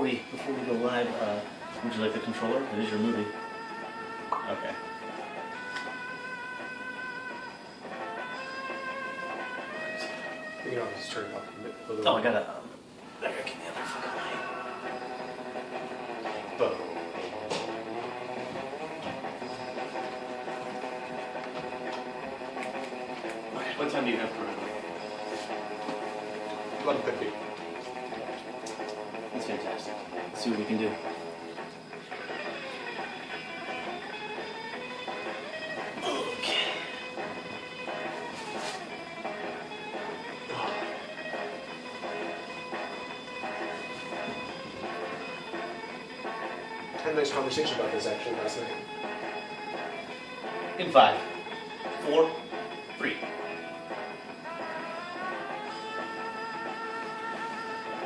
before we go live, would you like the controller? It is your movie. Okay. You can always turn it up a little. Oh, I gotta. Better get the other fucking light. Boom. Okay, what time do you have for it? 11:50. That's fantastic. Let's see what we can do. Okay. Had a nice conversation about this actually last night. In 5, 4, 3.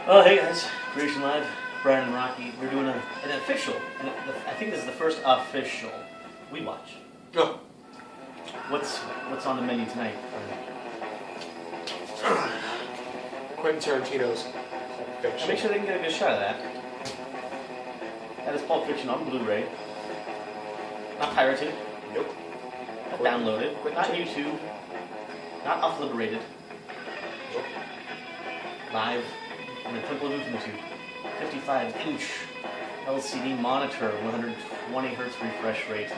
Oh, hey guys, Creation Live, Brian and Rocky. We're doing an official, I think this is the first official We Watch. Oh. What's on the menu tonight? Quentin Tarantino's Fiction. Make sure they can get a good shot of that. That is Pulp Fiction on Blu-ray. Not pirated. Nope. Not downloaded. Not YouTube. Not off-liberated. Nope. Live in the Temple of Infinitude. 55-inch LCD monitor, 120 Hz refresh rate,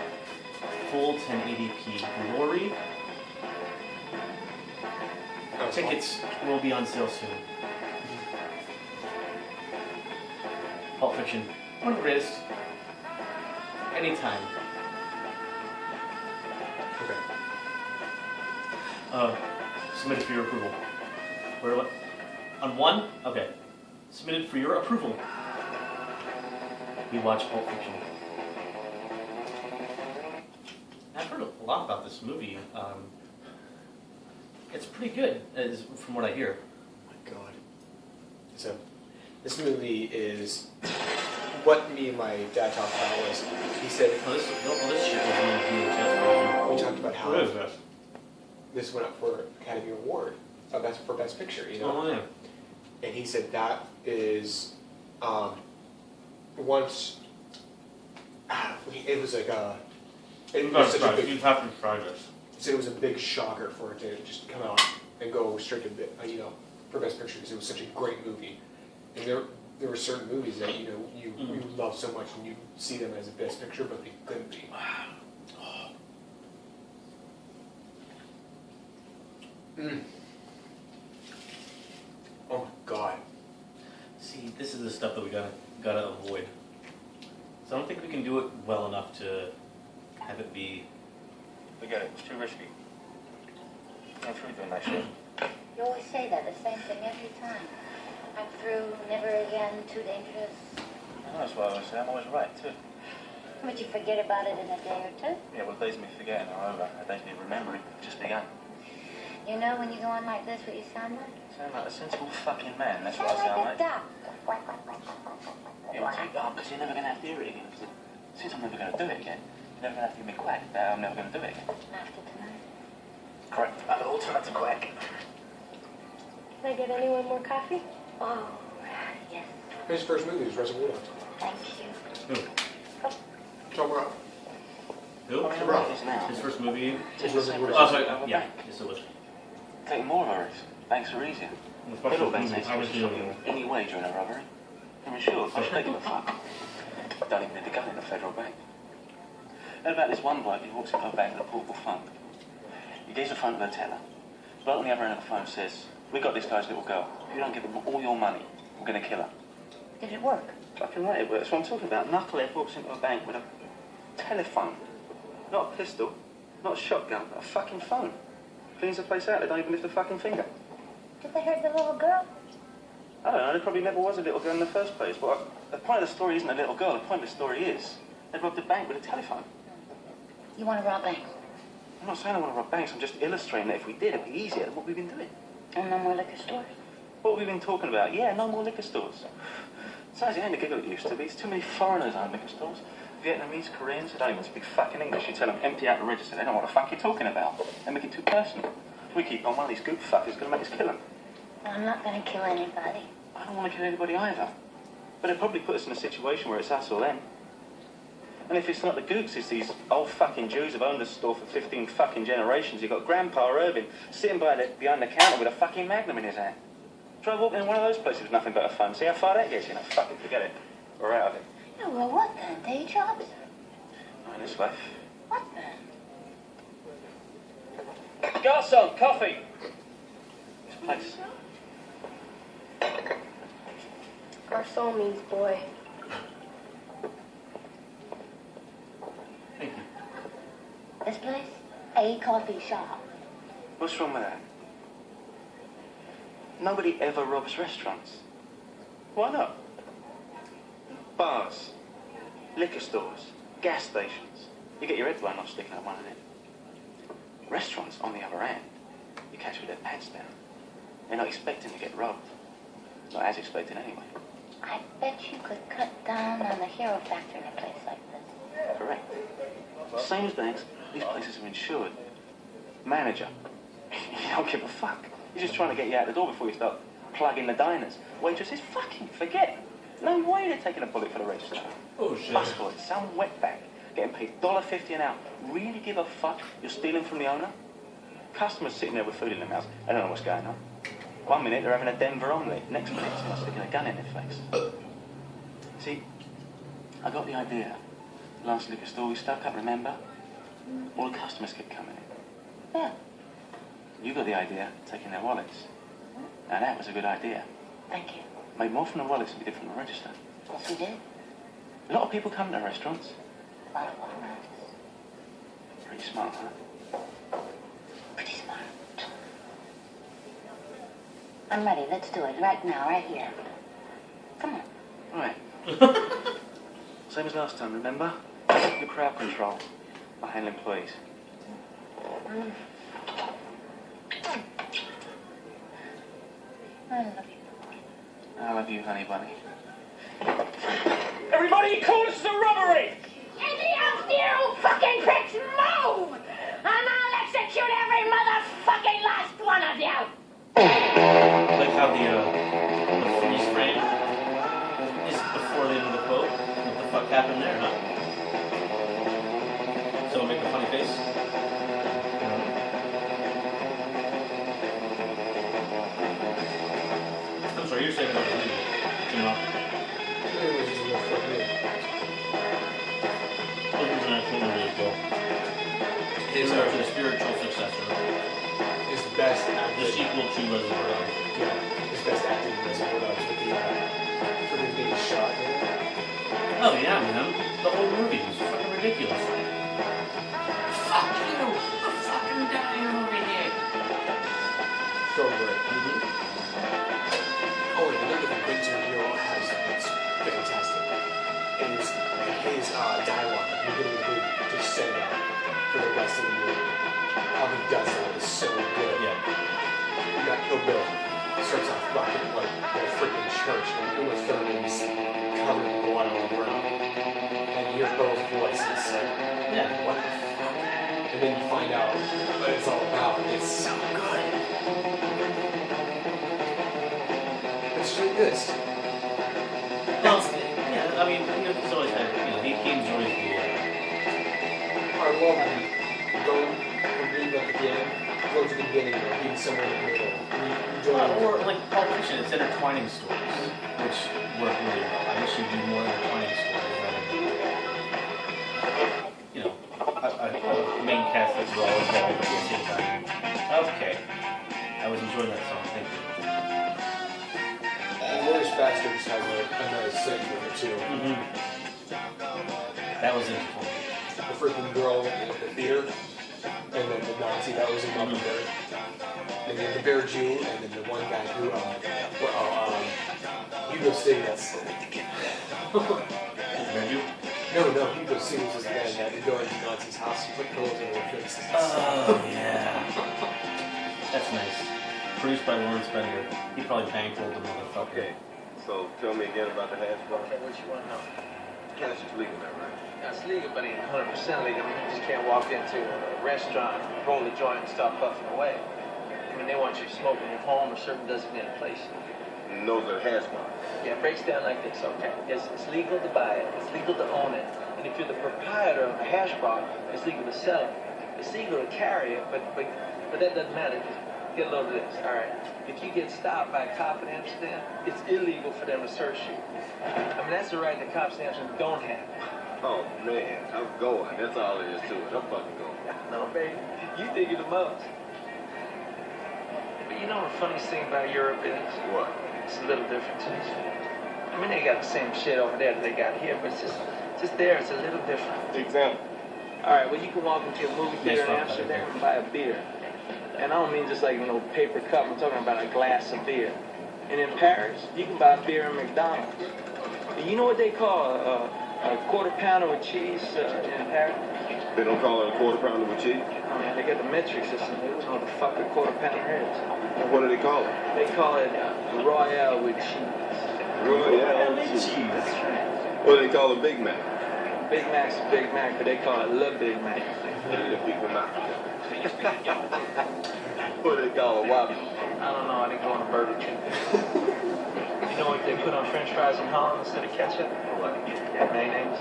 full 1080p glory. Tickets will be on sale soon. Pulp Fiction, one of the greatest. Anytime. Okay. Submitted for your approval. Where what? On 1? Okay. Submitted for your approval. We watch Pulp Fiction. I've heard a lot about this movie. It's pretty good, from what I hear. Oh my god. So, this movie is what me and my dad talked about was, he said, This shit was on VHS. we talked about how What is this? this went up for Academy Award for Best Picture, you know? Oh, yeah. And he said that is, once, it was like it was such a big, You have to try this. he said it was a big shocker for it to just come out and go straight to, for Best Picture, because it was such a great movie. And there were certain movies that, you love so much and you see them as a Best Picture, but they couldn't be. Oh my god. See, this is the stuff that we gotta avoid. So I don't think we can do it well enough to have it be. Forget it. It's too risky. I'm through doing that shit. You always say that, the same thing every time. I'm through, never again, too dangerous. That's what I always say. I'm always right, too. But you forget about it in a day or two. Yeah, well, days of me forgetting are over. The days of me remembering have just begun. You know when you go on like this what you sound like? Sound like a sensible fucking man. That's You what I sound like like. a duck. Yeah, well, because you're never going to have to hear it again. Since I'm never going to do it again, you're never going to have to hear me quack. I'm never going to do it again. After tonight. Correct. I'll all turn out to quack. Can I get anyone more coffee? Oh, yes. His first movie was Reservoir Dogs. Thank you. Who? Tom Rock. Who? I'm right this now. His first movie. Just the same Oh, Oh, process. sorry. Yeah. Yes, it was. Taking more of our risks. Banks are easier. Federal banks ain't supposed to Obviously, shop you any way during a robbery. I'm sure, because they give a fuck. Don't even need to go in the federal bank. Heard about this one bloke who walks into a bank with a portable phone. He gives the phone to the teller. The bloke on the other end of the phone says, "We got this guy's little girl. If you don't give him all your money, we're going to kill her." Did it work? Fucking right, it works. That's what I'm talking about. Knucklehead walks into a bank with a telephone. Not a pistol, not a shotgun, but a fucking phone. Cleans the place out, they don't even lift a fucking finger. Did they hurt the little girl? I don't know, there probably never was a little girl in the first place. But the point of the story isn't a little girl, the point of the story is they robbed a bank with a telephone. You want to rob banks? I'm not saying I want to rob banks, I'm just illustrating that if we did, it'd be easier than what we've been doing. And no more liquor stores? What we've been talking about, yeah, no more liquor stores. Besides, it ain't the giggle it used to be. There's too many foreigners own liquor stores. Vietnamese, Koreans, they don't even speak fucking English. You tell them, empty out the register, they don't know what the fuck you're talking about. They make it too personal. We keep on one of these goop fuckers going to make us kill them. I'm not going to kill anybody. I don't want to kill anybody either. But it'll probably put us in a situation where it's us or them. And if it's not the Gooks, it's these old fucking Jews who've owned the store for 15 fucking generations. You've got Grandpa Irving sitting behind the counter with a fucking Magnum in his hand. Try walking in one of those places with nothing but a fun. See how far that gets you. Fuck it, forget it. We're out of it. Yeah, well, what then? Day jobs? Not in this life. What then? Garçon, coffee! This place. Garçon means boy. Thank you. This place? A coffee shop. What's wrong with that? Nobody ever robs restaurants. Why not? Bars, liquor stores, gas stations. You get your head blown off sticking at one of them. Restaurants, on the other hand, you catch with their pants down. They're not expecting to get robbed. Not as expected anyway. I bet you could cut down on the hero factor in a place like this. Correct. Same as banks, these places are insured. Manager, you don't give a fuck. He's just trying to get you out the door before you start plugging the diners. Waitresses, fucking forget it. No way they're taking a bullet for the register. Oh shit. Busboys, some wetbag, getting paid $1.50 an hour. Really give a fuck you're stealing from the owner? Customers sitting there with food in their mouths. They don't know what's going on. 1 minute they're having a Denver omelette. Next minute someone's sticking a gun in their face. See, I got the idea. Last liquor store we stuck up, remember? All the customers kept coming in. Yeah. You got the idea, taking their wallets. Now that was a good idea. Thank you. Made more from the wallets than we did from the register. Yes, you did. A lot of people come to restaurants. A lot of walnuts. Pretty smart, huh? Pretty smart. I'm ready. Let's do it. Right now, right here. Come on. Right. Same as last time, remember? Your crowd control. I handle employees. I love you. I love you, honey bunny. Everybody, call this a robbery! You fucking pricks, move! And I'll execute every motherfucking last one of you! Like how the freeze frame is before the end of the quote. What the fuck happened there, huh? Someone make a funny face? I'm sorry, you're saying about the movie. You know? It was just a little fuck me. It was an actual movie as well. It's actually a spiritual successor. His best The acting. sequel to Reservoir Dogs. Yeah, his best acting was Reservoir Dogs with the for him being shot. Oh yeah, man. The whole movie was fucking ridiculous. Fuck you! I'm fucking dying over here. So great. Oh, and another thing Quentin Tarantino has that's fantastic is his dialogue at the beginning of the movie, just set it up for the rest of the movie. How he does that is so good. Yeah. You got Kill Bill. Starts off rocking like in a freaking church, and Uma Thurman's covered in blood on the ground. And you hear Bill's voice, and it's like, Yeah. what the fuck? And then you find out what it's all about, and it's so good. It's really good. Well, yeah, I mean, it's always had, the game's always the, I love when you go from being at the end, go to the beginning, or being somewhere in the middle. or like Pulp Fiction, it's intertwining stories, which work really well. I wish you'd do more intertwining stories rather than, a main cast that's all involved at the same time. Okay. I was enjoying that song, thank you. Glorious Bastards has a nice scene with it too. That was interesting. The freaking girl in the theater, and then the Nazi that was in love with her. And then the Bear Jew, and then the one guy who, Hugo Stiglitz. Did you? No, Hugo Stiglitz is the guy that would go into the Nazi's house and put pillows in their faces. Oh, yeah. That's nice. Produced by Lawrence Bender. He probably bankrolled the motherfucker. Okay, so tell me again about the hash bar. Okay, what you want to know? Cash is legal now, right? Now, it's legal, but it ain't 100% legal. I mean, you just can't walk into a restaurant, roll a joint, and start puffing away. I mean, they want you to smoke in your home or certain designated place. And those are hash bars. Yeah, it breaks down like this, okay? It's legal to buy it, it's legal to own it, and if you're the proprietor of a hash bar, it's legal to sell it. It's legal to carry it, but that doesn't matter. Get a load of this, all right? If you get stopped by a cop in Amsterdam, it's illegal for them to search you. I mean, that's the right the cops in Amsterdam don't have. Oh man, I'm going. That's all there is to it. I'm fucking going. No, baby, you think you're the most. But you know the funniest thing about Europe is? What? It's the little differences. I mean, they got the same shit over there that they got here, but it's just there, it's a little different. Example. All right, well, you can walk into a movie theater in Amsterdam and buy a beer. And I don't mean just like, paper cup. I'm talking about a glass of beer. And in Paris, you can buy beer in McDonald's. And you know what they call a quarter pounder with cheese in Paris? They don't call it a quarter pounder with cheese? Oh, man, they got the metric system. They don't know what the fuck a quarter pounder is. What do they call it? They call it Royale with cheese. Royale with cheese. That's right. What do they call a Big Mac? Big Mac's a Big Mac, but they call it Le Big Mac. Le Big Mac. What do they call a Whopper? I don't know. I didn't go on a Burger King. You know what they put on French fries in Holland instead of ketchup? What? Mayonnaise.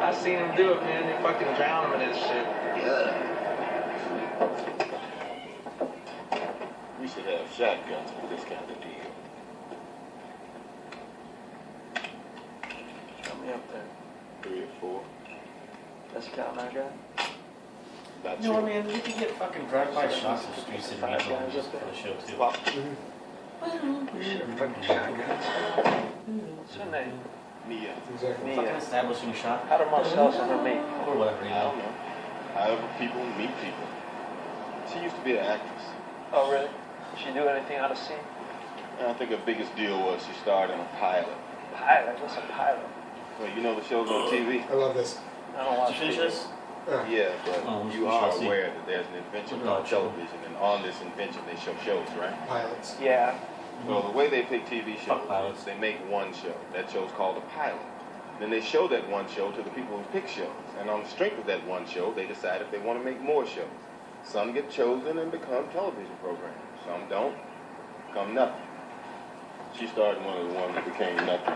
I seen them do it, man. They fucking drown them in this shit. We should have shotguns for this kind of deal. Show me up there. 3 or 4. That's the count I got. About You know what, man? We could get fucking drive-by shots of streets and meet them just for the show, too. Fucking shotguns. What's her name? Mia. Exactly. Fucking Mia. establishing shot. How do Marcellus and her meet? Or whatever, you I know. don't know. However people meet people. She used to be an actress. Oh, really? Did she do anything out of scene? And I think her biggest deal was she starred in a pilot. Pilot? What's a pilot? Well, you know the shows on TV? I love this. I don't watch Did you finish TV. this? Yeah, but Oh, we you are shall see. aware that there's an invention We'll called watch it. television, and on this invention they show shows, right? Pilots. Yeah. Well, the way they pick TV shows Fuck pilots. is they make one show. That show's called a pilot. Then they show that one show to the people who pick shows. And on the strength of that one show, they decide if they want to make more shows. Some get chosen and become television programs. Some don't. Become nothing. She started one of the ones that became nothing.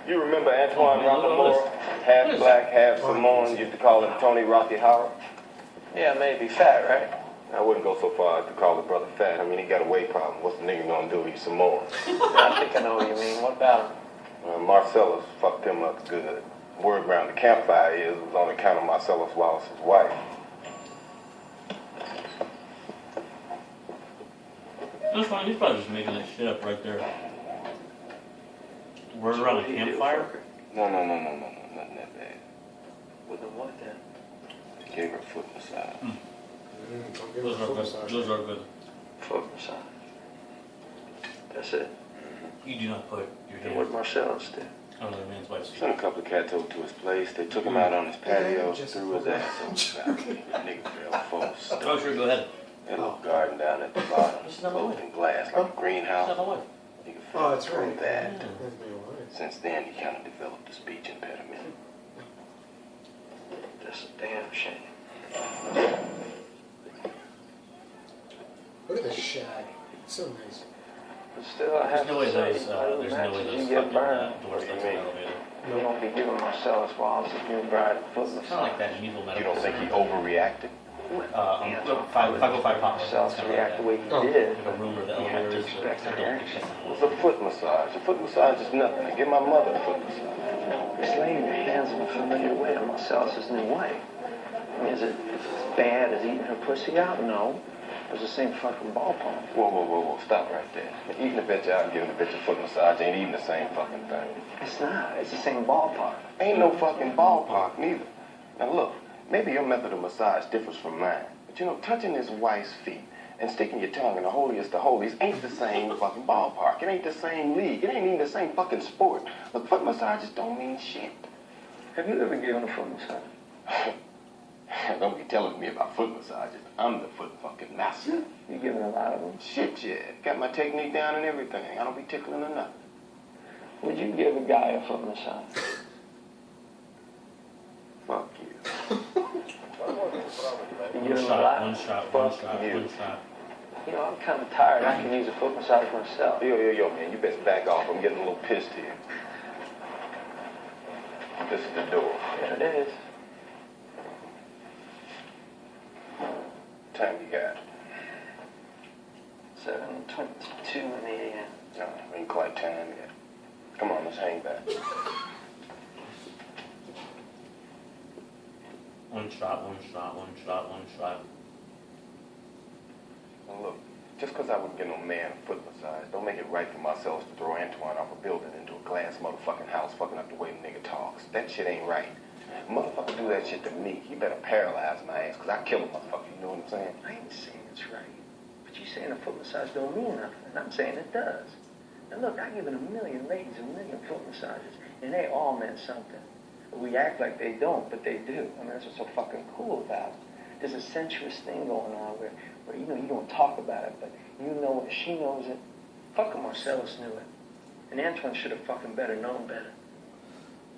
You remember Antoine Rockamore? Half black, half Samoan. Used to call him Tony Rocky Howard. Yeah, maybe fat, right? I wouldn't go so far as to call the brother fat. I mean, he got a weight problem. What's the nigga gonna do? He's Samoan. I think I know what you mean. What about him? Marcellus fucked him up good. Word around the campfire is it was on account of Marcellus Wallace's wife. That's fine. He's probably just making that shit up right there. Word around a campfire? No, nothing that bad. With the what then? Gave her a foot massage. Don't give Those a are foot good. massage. Those are good. Foot massage. That's it. You do not put your And what hand Marcellus did. on another man's wife's feet. Sent a couple of cats over to his place. They took him out on his patio, threw his ass over the balcony. Nigga fell false. Oh, sure, go ahead. That little garden down at the bottom, This is not my closed wife. in glass like a It's not greenhouse. my wife. Nigga Oh, fell that's through right. that. Yeah. That's me alright. Since then, he kind of developed a speech impediment. That's a damn shame. Look at this shag. It's so nice. But still, I There's have no to way say, there's no way you those get fucking burned. doors What do you that's an mean? elevator. You won't be giving Marcellus Wallace's new bride a foot It's kind of like massage. that medieval You medical don't think he center. overreacted? 505 Pop. Marcellus react the way he Oh. did. Like a room where the You have elevator to is. expect a reaction. It's a foot massage. A foot massage is nothing. I give my mother a foot massage. It's laying your hands in a familiar way on Marcellus's new wife. I mean, is it as bad as eating her pussy out? No. It's the same fucking ballpark. Whoa. Stop right there. Eating a bitch out and giving a bitch a foot massage ain't even the same fucking thing. It's not. It's the same ballpark. Ain't no fucking ballpark, neither. Now look, maybe your method of massage differs from mine. But you know, touching his wife's feet and sticking your tongue in the holiest of holies ain't the same fucking ballpark. It ain't the same league. It ain't even the same fucking sport. Look, foot massages don't mean shit. Have you ever given a foot massage? Don't be telling me about foot massages. I'm the foot fucking master. You've given a lot of them. Shit, yeah. Got my technique down and everything. I don't be tickling or nothing. Would you give a guy a foot massage? Fuck you. You give One him a shot, lot. one shot, Fuck one shot, you. one shot. You know, I'm kind of tired. I can use a foot massage myself. Yo, man, you best back off. I'm getting a little pissed here. This is the door. There it is. Time you got? 7:22 in the a.m. No, ain't quite time yet. Come on, let's hang back. One shot, one shot, one shot, one shot. Now look, just because I wouldn't get no man a foot massage, don't make it right for myself to throw Antoine off a building into a glass motherfucking house, fucking up the way the nigga talks. That shit ain't right. Motherfucker do that shit to me, he better paralyze my ass, because I kill a motherfucker, you know what I'm saying? I ain't saying it's right. But you saying a foot massage don't mean nothing. And I'm saying it does. Now look, I've given a million ladies a million foot massages, and they all meant something. We act like they don't, but they do. I mean, that's what's so fucking cool about it. There's a sensuous thing going on where you know, you don't talk about it, but you know it, she knows it. Fucking Marcellus knew it. And Antoine should have fucking better known better.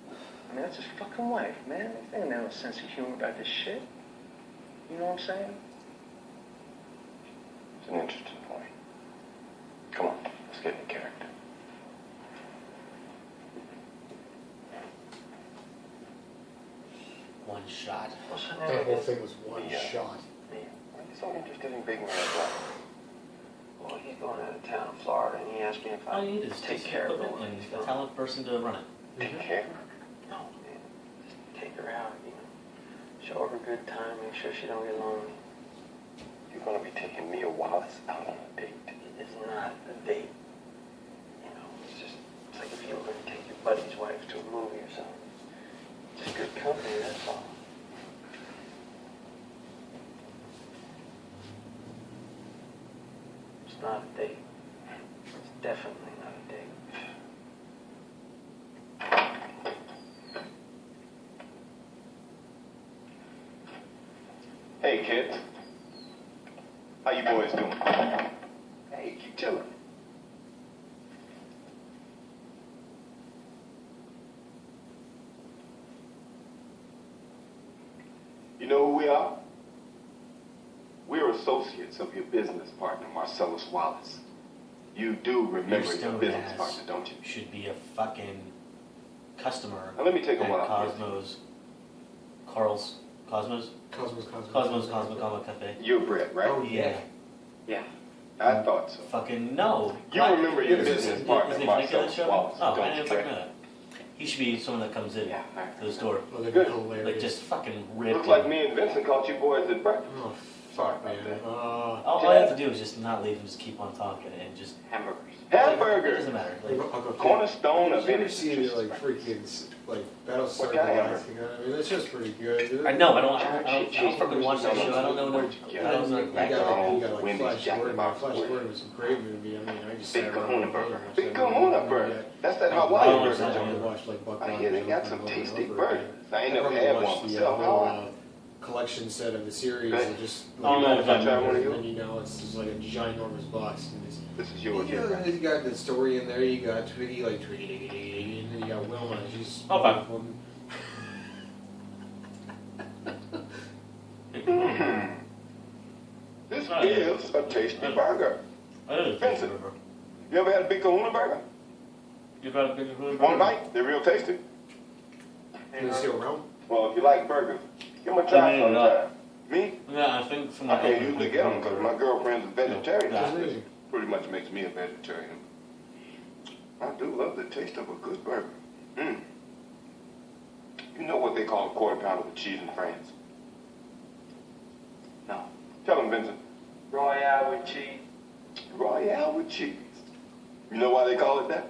I mean, that's his fucking wife, man. They ain't got no sense of humor about this shit. You know what I'm saying? It's an interesting point. Come on, let's get into character. One shot. That whole thing was one Yeah. shot. Why are you so interested in big man's life? Well, he's going out of town, Florida, and he asked me if All I you need is take care of it when and he's a gone. talented person to run it. Take care? No, man. Just take her out, you know. Show her a good time, make sure she don't get lonely. You're gonna be taking Mia Wallace out on a date. It's not a date. You know, it's like if you were going to take your buddy's wife to a movie or something. Just good company, that's all. It's not a date. It's definitely not a date. Hey, kids. How you boys doing? Hey, keep chilling. You know who we are? We're associates of your business partner, Marcellus Wallace. You do remember your stone business ass partner, don't you? should be a fucking customer Now let me take a at while. Cosmos Cosmos. Cosmo Cafe. You're Brett, right? Oh yeah. Yeah. I thought so. Fucking no. You remember your business Isn't partner, it Nick in that Marcellus show? Wallace, Oh, I don't didn't you, fucking Brett? know that. He should be someone that comes in Yeah, to the store. Oh, that'd Good. be hilarious. Like just fucking rip. Looks like me and Vincent caught you boys at breakfast. Oh, Sorry fuck, about man. that. All I have to do is just not leave and just keep on talking and just. Hamburgers. It Hamburgers! doesn't matter. Like, I'll go Cornerstone of Did you ever any see like freaking like Battlestar What kind of Galactica? I mean, that's just pretty good. I know. I don't fucking watch that show. I don't know. Yeah, I don't know. You got like Wendy's Flash Jack in the Gordon. Box Flash burger. Gordon was a great movie. I mean, I just Big sat around Kahuna and burger. watched Big that movie. Kahuna burger. That's that Hawaii Oh, burger. that's I right. watched like Buck I Rogers hear they got over some and over tasty and over burgers. again. I ain't never probably had watched one the myself. whole, How collection set of the series Good. and just Oh, no, if I try one of and yours? then, you know it's just like a ginormous box and it's This is you yours. know, Right? you got the story in there. You got Twiggy, like Twiggy, and then you got Wilma. She's Okay. This Oh, is a tasty burger. Vincent, you ever had a Big Kahuna burger? You got a big food? One bite? They're real tasty. Is it still around? Well, if you like burgers, give them a try I mean, no. sometime. Me? Yeah, I think some. I can't usually get them because my girlfriend's a vegetarian. Yeah. This pretty much makes me a vegetarian. I do love the taste of a good burger. Mm. You know what they call a quarter pounder with cheese in France? No. Tell them, Vincent. Royale with cheese. Royale with cheese. You know why they call it that?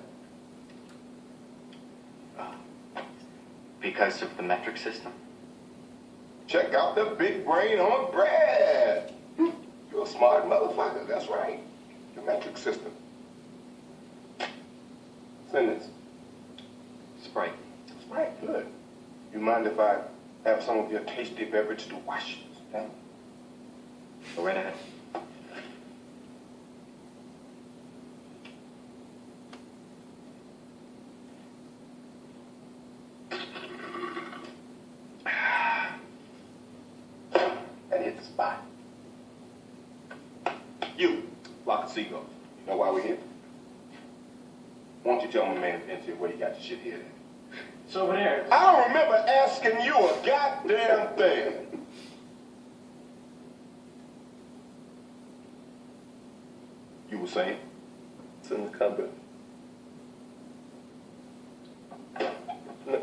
Because of the metric system? Check out the big brain on Brad. You're a smart motherfucker. That's right. The metric system. Send this. Sprite. Sprite, good. You mind if I have some of your tasty beverage to wash this down? Go right ahead. And hit the spot. You. Flock of seagulls. You know why we're here? Why don't you tell my man Vincent where you got your shit here? It's over there. I don't remember asking you a goddamn thing. You were saying? It's in the cupboard.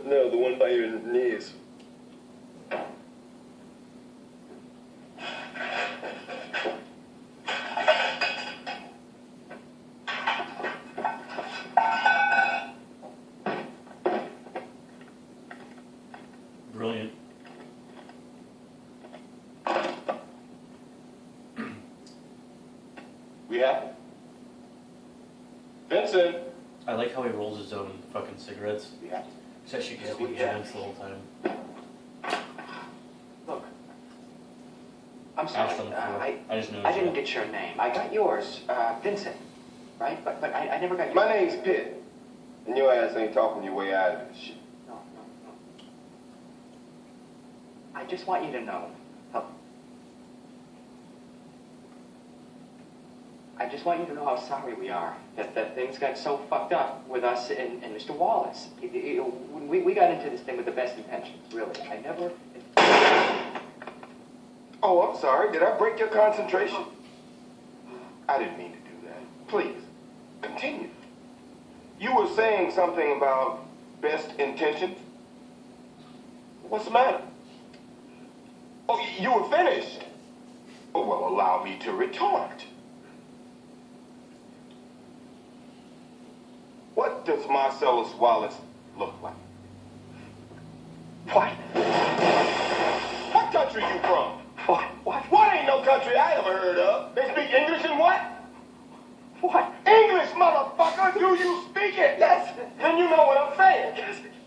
No, the one by your knees. Brilliant. We have? Vincent! I like how he rolls his own fucking cigarettes. We have? Except she can speak German the whole time. Look, I'm sorry. Asked them before. I just know. I didn't get your name. I got yours, Vincent, right? But I never got your My name's Pitt. And your ass ain't talking your way out of this shit. No. I just want you to know how. I just want you to know how sorry we are that things got so fucked up with us and Mr. Wallace. We got into this thing with the best intentions, really. I never. Oh, I'm sorry. Did I break your concentration? I didn't mean to do that. Please, continue. You were saying something about best intentions? What's the matter? Oh, you were finished. Oh, well, allow me to retort. What does Marcellus Wallace look like? What? What country you from? What? What ain't no country I ever heard of? They speak English and what? What? English, motherfucker! Do you speak it? Yes. Then you know what I'm saying.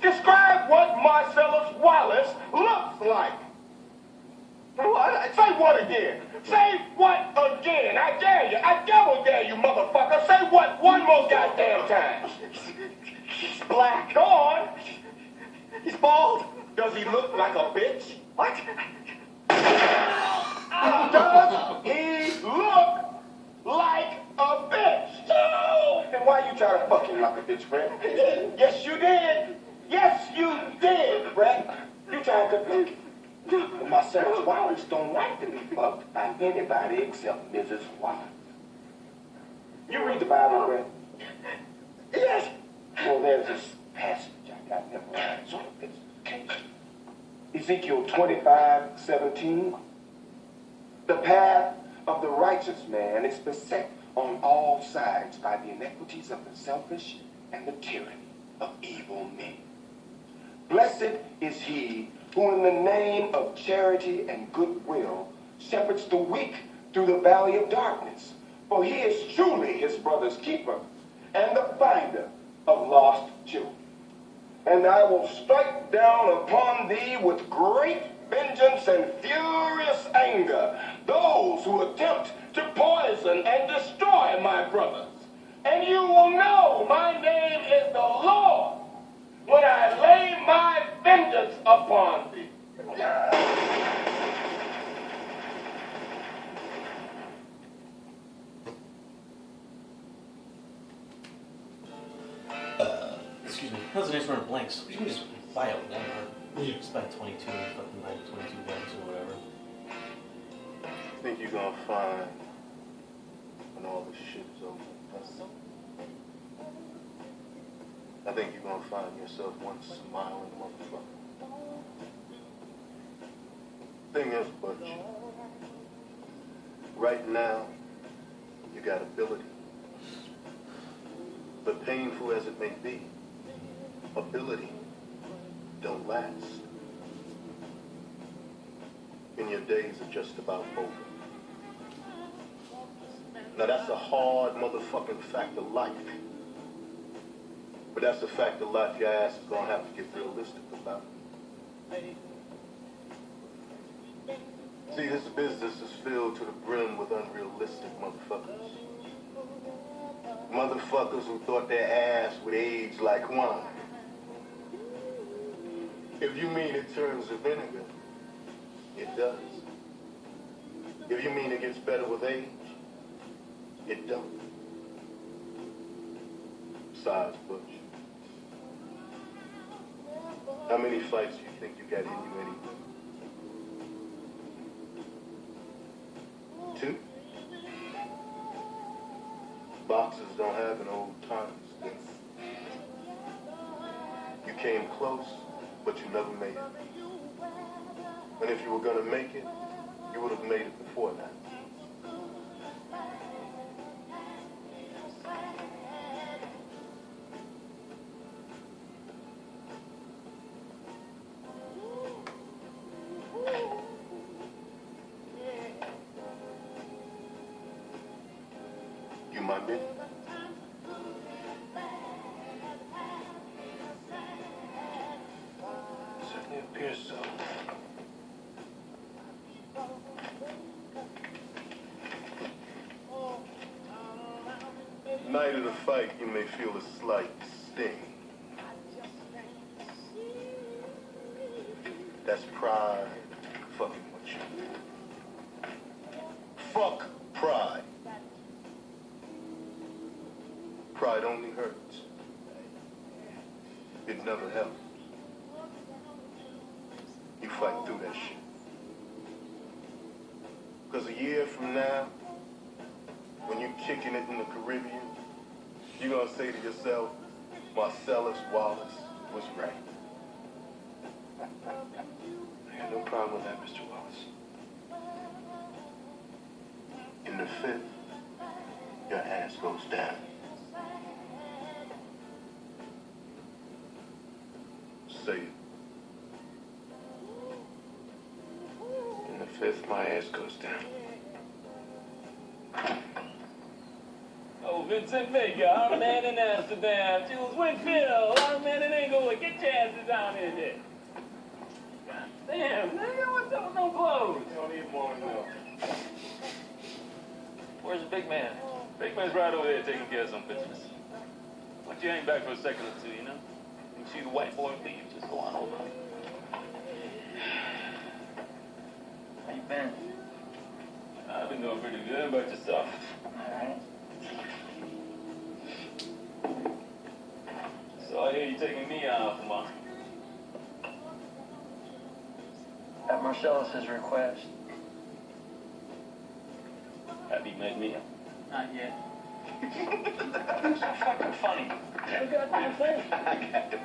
Describe what Marcellus Wallace looks like. What? Say what again? Say what again? I dare you. I double dare you, motherfucker. Say what one more goddamn time. He's black. Go on. He's bald. Does he look like a bitch? What? Does he look like a bitch? No! Then why you try to fuck him like a bitch, Brett? Yes, you did. Yes, you did, Brett. You tried to... But Marcellus Wallace don't like to be fucked by anybody except Mrs. Wallace. You read the Bible, Brett? Yes. Well, there's this passage I got memorized on this occasion. Ezekiel 25:17. The path of the righteous man is beset on all sides by the iniquities of the selfish and the tyranny of evil men. Blessed is he who in the name of charity and goodwill shepherds the weak through the valley of darkness. For he is truly his brother's keeper and the finder of lost children. And I will strike down upon thee with great vengeance and furious anger those who attempt to poison and destroy my brothers. And you will know my name is the Lord when I lay my vengeance upon thee. Excuse me. That's a nice run of blanks. You can just buy a one heart. Yeah. Just buy 22 and fucking buy 22 blanks or whatever. I think you're gonna find when all this shit is over. I think you're gonna find yourself one smiling motherfucker. Thing is, Butch, right now, you got ability. But painful as it may be, ability don't last. And your days are just about over. Now that's a hard motherfucking fact of life. But that's a fact of life your ass is gonna have to get realistic about. See, this business is filled to the brim with unrealistic motherfuckers. Motherfuckers who thought their ass would age like wine. If you mean it turns to vinegar, it does. If you mean it gets better with age, It don't. Besides, Butch, how many fights do you think you got in you anyway? 2? Boxers don't have an old times this. You came close, but you never made it. And if you were gonna make it, you would have made it before that. You mind me? Certainly appears so. The night of the fight, you may feel a slight sting. That's pride fucking with you. Fuck pride. Pride only hurts. It never helps. You fight through that shit. Because a year from now, when you're kicking it in the Caribbean, you're going to say to yourself, Marcellus Wallace was right. I got no problem with that, Mr. Wallace. In the 5th, your ass goes down. Say it. In the 5th, my ass goes down. Oh, Vincent Vega, our man in Amsterdam. Jules Winfield, our man in Englewood. Get your asses down in here. Damn, nigga, what's up with no clothes? You don't need more milk. Where's the big man? Big man's right over there taking care of some business. Why don't you hang back for a second or two, you know? You see the white boy leave, just go on over. How you been? I've been doing pretty good. About yourself? Alright. So I hear you taking me out for mine. At Marcellus's request. Have you met me? Not yet. It's so fucking funny. You got that thing? I got the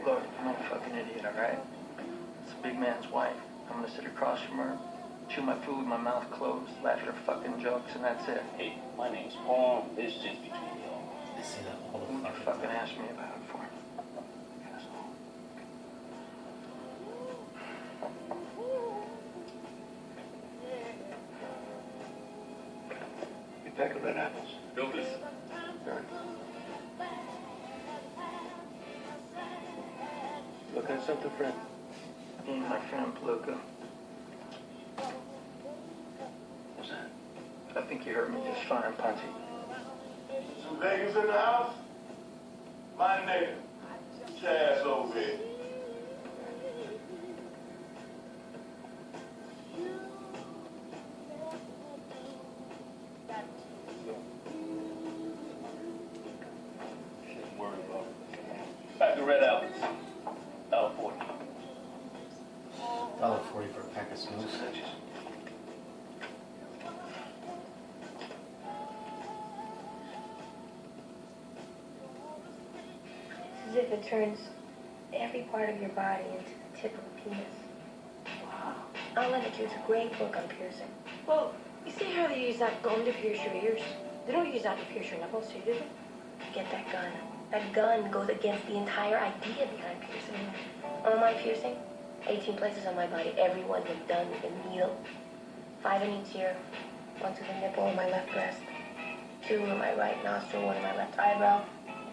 Look, I'm not a fucking idiot, alright? It's a big man's wife. I'm gonna sit across from her, chew my food, my mouth closed, laugh at her fucking jokes, and that's it. Hey, my name's Paul. This is just between y'all. They say that all Who the you fucking asked me about it for? You pack of red apples. Don't listen. Look at something, friend. Me and my friend Pluka. What's that? I think you heard me just fine, Punchy. Some niggas in the house? My nigga. Chaz over here. Shouldn't worry about it. Pack of red apples. $1.40. $1.40 for a pack of smooths. It's as if it turns every part of your body into the tip of a penis. Wow. I'll lend it to you. It's a great book on piercing. Well, you see how they use that gun to pierce your ears? They don't use that to pierce your nipples, do they? Get that gun. That gun goes against the entire idea behind piercing. All my piercing, 18 places on my body, every one was done with a needle. 5 in each ear, 1 through the nipple on my left breast, 2 in my right nostril, 1 in my left eyebrow,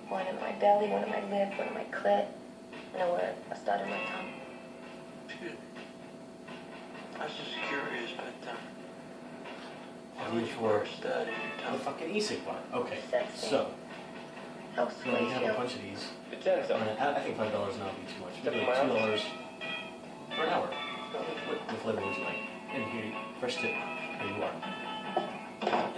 1 in my belly, 1 in my lip, 1 in my clit, and I wear a stud in my tongue. I was just curious, but How much for stud in your the tongue? fucking e-cig bar? Okay, Sexy. so How you know, we sweet have you. a bunch of these. It's $10 something. I think $5 now would be too much. We Except do for my $2 for an hour. What flavor would you like? And here, fresh tip. There you are.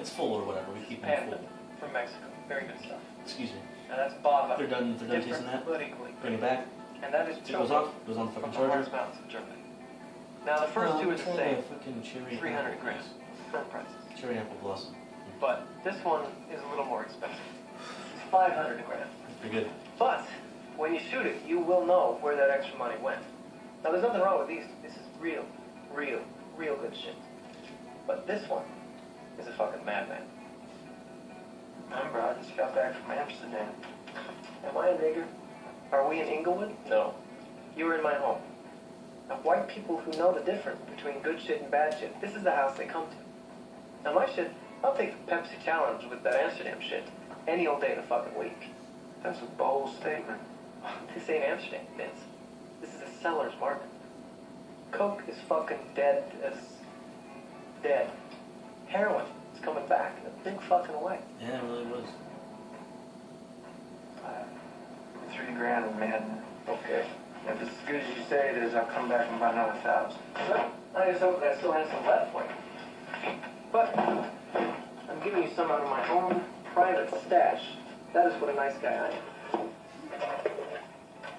It's full or whatever. We keep it Panda full. from Mexico. Very good stuff. Excuse me. Now that's bava. They're done tasting Different, that? but equally. Bring it back. And that is It goes off. Goes on the from fucking the charger. Harz Mountains of Germany. Now the first two are the same. Fucking cherry 300 grams. Full prices. Cherry apple blossom. But this one is a little more expensive. It's 500 a gram. Pretty good. But when you shoot it, you will know where that extra money went. Now there's nothing wrong with these. This is real good shit. But this one is a fucking madman. Remember, I just got back from Amsterdam. Am I a nigger? Are we in Inglewood? No. You were in my home. Now, white people who know the difference between good shit and bad shit, this is the house they come to. Now, my shit, I'll take the Pepsi challenge with that Amsterdam shit any old day of the fucking week. That's a bold statement. This ain't Amsterdam, Vince. This is a seller's market. Coke is fucking dead as dead. Heroin is coming back in a big fucking way. Yeah, it really was. 3 grand in Madden. Okay. If it's as good as you say it is, I'll come back and buy another 1,000. Well, I just hope that I still have some left for you. But I'm giving you some out of my own private stash. That is what a nice guy I am.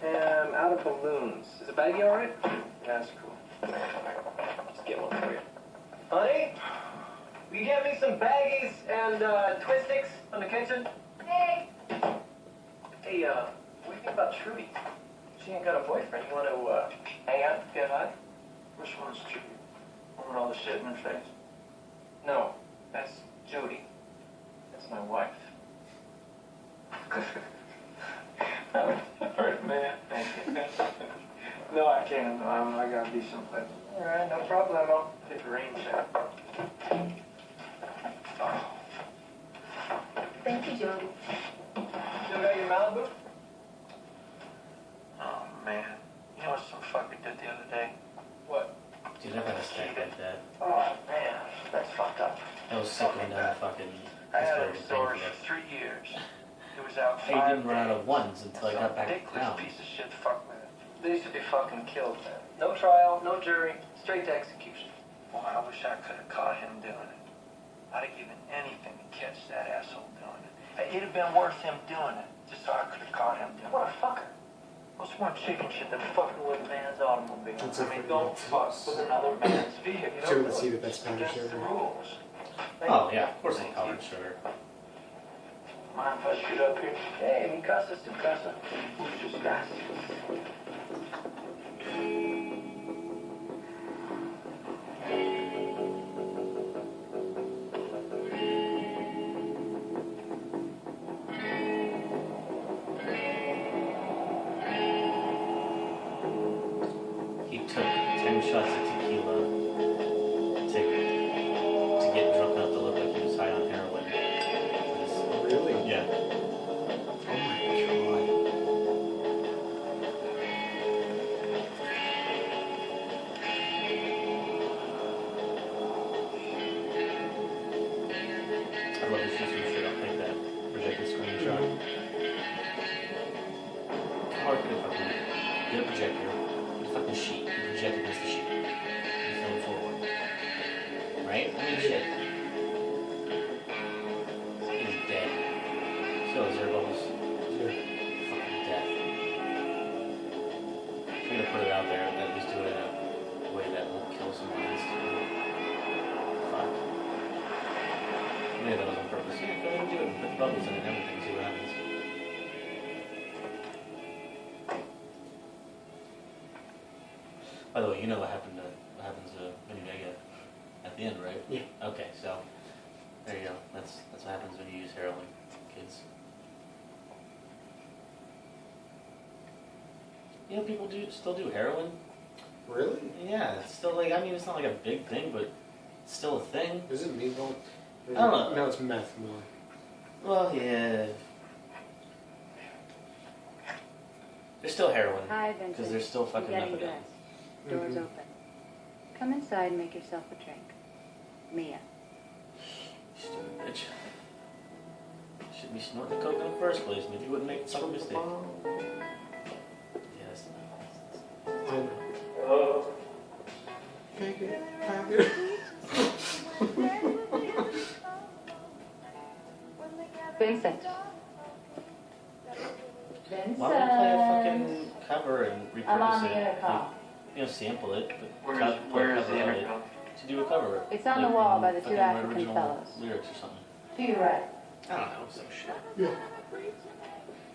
And I'm out of balloons. Is the baggie all right? Yeah, that's cool. Let's get one for you. Honey, will you get me some baggies and Twistix from the kitchen? Hey. Hey, what do you think about Trudy? She ain't got a boyfriend. You want to hang out, get high? Which one's Trudy? One with all the shit in her face? No, that's Jody. That's my wife. All right, man. Thank you. No, I can't. I gotta be someplace. All right, no problemo. If it rains out. Thank you, Jody. Still got your Malibu? Oh, man. You know what some fucker did the other day? What? Dude, I've had a stack like that. Oh, man. That's fucked up. I was sucking down the fucking. I had it in storage for 3 years. It was out 5 I didn't run out of ones until I got back to ridiculous town. piece of shit fuck with it. They used to be fucking killed, man. No trial, no jury, straight to execution. Boy, I wish I could have caught him doing it. I'd have given anything to catch that asshole doing it. It'd have been worth him doing it, just so I could have caught him doing it. What a fucker. What's more chicken shit than fucking with a man's automobile? That's I mean, don't fuck with another man's vehicle. So let's see the best powder Against the sugar. rules. Oh, yeah, of course I powdered sugar. Mind if I shoot up here? Hey, mi casa es tu casa. Muchas gracias. He took 10 shots of tequila to get drunk enough to look like he was high on heroin. Really? Yeah. Oh my god. I love to see some shit up like that. Projected screenshot. How hard could it fucking be? Get a projector, get a fucking sheet, and project against the sheet. And film forward. Right? I mean, shit. This thing is dead. So is air bubbles. Yeah. Fucking death. I'm gonna put it out there, at least do it in a way that won't kill someone instantly. Fuck. Maybe that was on purpose. Yeah, go ahead and do it. Put the bubbles in it and everything, see what happens. By the way, you know what happens when you get at the end, right? Yeah. Okay, so there you go. That's what happens when you use heroin, kids. You know, people still do heroin. Really? Yeah, it's still like, I mean, it's not like a big thing, but it's still a thing. Is it meatball? I don't know. No, it's meth more. Well, yeah. There's still heroin. Hi, Vincent. Because there's still fucking You're getting methadone. dressed. Door's open. Come inside and make yourself a drink. Mia. Stupid bitch. Shouldn't be snorting the coke in the first place. Maybe you wouldn't make some mistake. Yes. I know. Vincent. Why would I play a fucking cover and repurpose I'm on the it? intercom. Like, you know, sample it, but Where is cover the of it intercom? to do a cover. It's on like, the wall by the fucking two African original fellows. lyrics or something. To your right. I don't know, some shit. Yeah.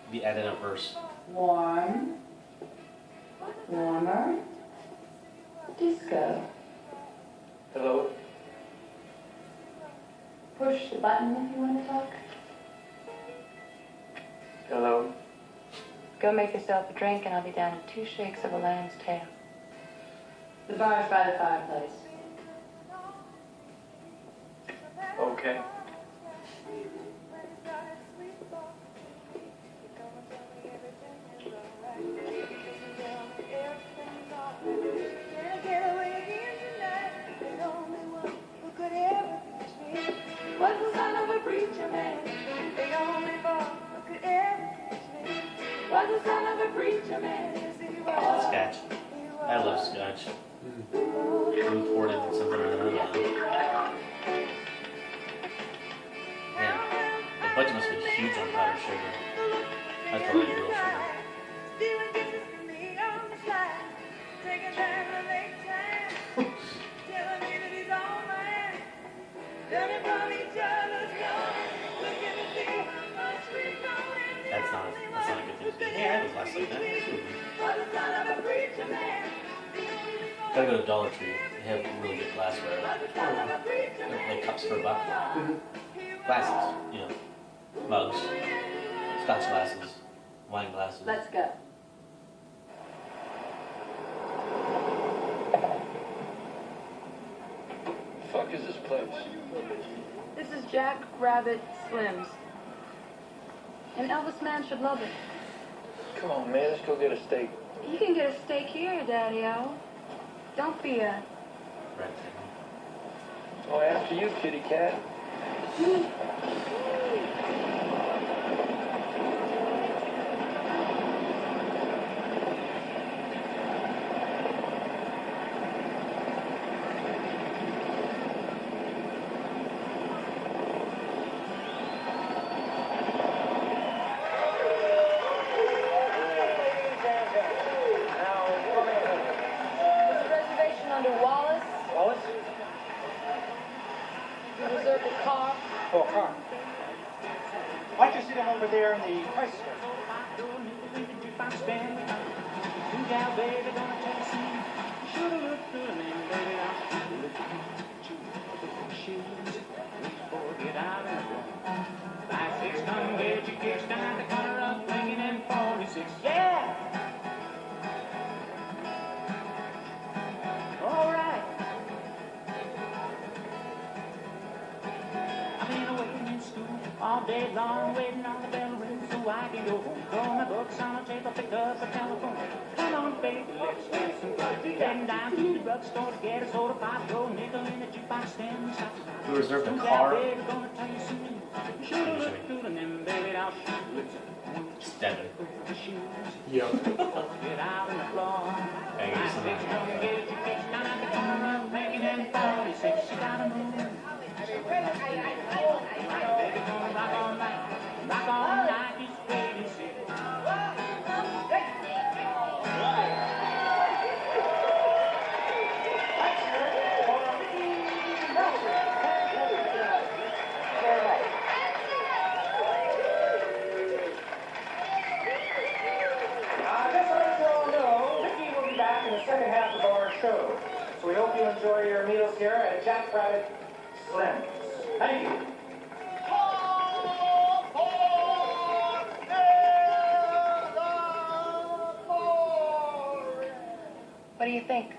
Be added a verse. Warm. Warmer. Disco. Hello? Push the button if you want to talk. Hello? Go make yourself a drink and I'll be down to 2 shakes of a lamb's tail. The bar's by the fireplace. Okay. Was the son of a preacher man, the only boy who could ever teach me. Was the son of a preacher man, yes he was. Scotch. I love scotch. Imported something or another. Man, the budget must be huge on powdered sugar. That's probably real sugar. Stealing kisses from me on the slide, taking time to make time, telling me that he's all mine, learning from each other's love, looking to see how much we've grown and That's not a good thing to do. Yeah, I have a glass like that. was the son of a preacher man, Gotta go to Dollar Tree. They have really good glassware. Like cups for $1. Glasses, you know. Mugs. Scotch glasses. Wine glasses. Let's go. Fuck is this place? This is Jack Rabbit Slim's. An Elvis man should love it. Come on, man, let's go get a steak. You can get a steak here, Daddy-O. Don't be a... Red Oh, after you, kitty cat. There's a reservation under Wallace. Wallace? You reserved a car. Oh, car. Why don't you sit down over there in the price store? yeah. All right. I've been waiting in school all day long, waiting on the bell ring so I can go home. Throw my books on a table, pick up a telephone. Come on, baby, let's get some fun. Heading down to the drugstore to get a soda pop, go nickel in the jukebox stand. You reserved a car? Devin. Yeah. Get out on the floor. Hey, give me some of Rock on like it's crazy. Just to let you all know, Vicky will be back in the second half of our show. So we hope you enjoy your meals here at Jack Rabbit Slim's. Thank you. What do you think?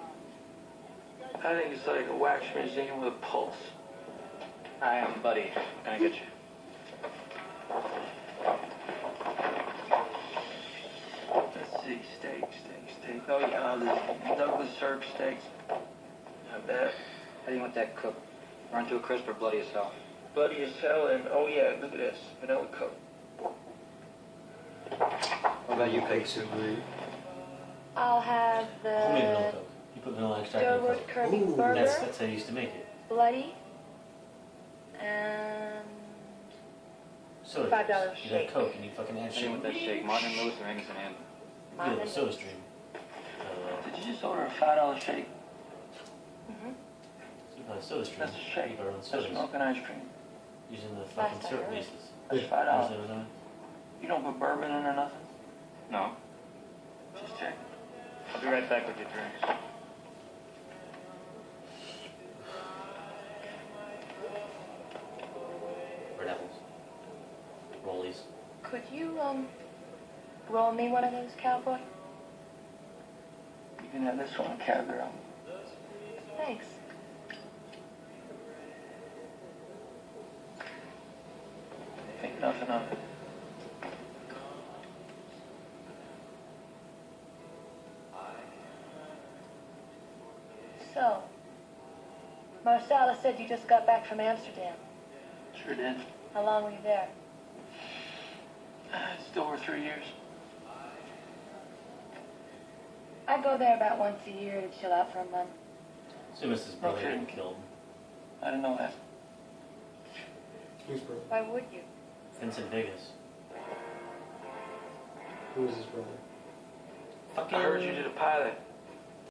I think it's like a wax museum with a pulse. Hi, I'm Buddy. Can I get you? Let's see, steak. Oh, yeah, the Douglas Sirk steaks. Not bad. How do you want that cooked? Burnt to a crisp or bloody as hell? Bloody as hell, and oh yeah, look at this. Vanilla Coke. What about you, Peg? I'll have Homemade vanilla the Coke. You put vanilla extract in Doughwood Coke. Kirby burger, That's how you used to make it. bloody, and Soda $5 drinks. You shake. have Coke and you fucking add Anything sugar. with that shake, Martin and Lewis or Angus and Andy. You get a Martin. soda stream. Did you just order a $5 shake? Mm-hmm. Soda stream. That's a shake. People are on That's sodas. smoking ice cream. Using the fucking Last I syrup heard. bases. That's Is $5. that what I- You don't put bourbon in or nothing? No. Just check. I'll be right back with your drinks. Red apples. Rollies. Could you, roll me one of those, cowboy? You can have this one, cowgirl. Thanks. Think nothing of it. So, Marcella said you just got back from Amsterdam. Sure did. How long were you there? Still over 3 years. I go there about once a year to chill out for a month. Soon as his brother Okay. got killed. I didn't know that. Who's brother? Why would you? Vincent Vegas. Who is his brother? Fucking. I heard you did a pilot.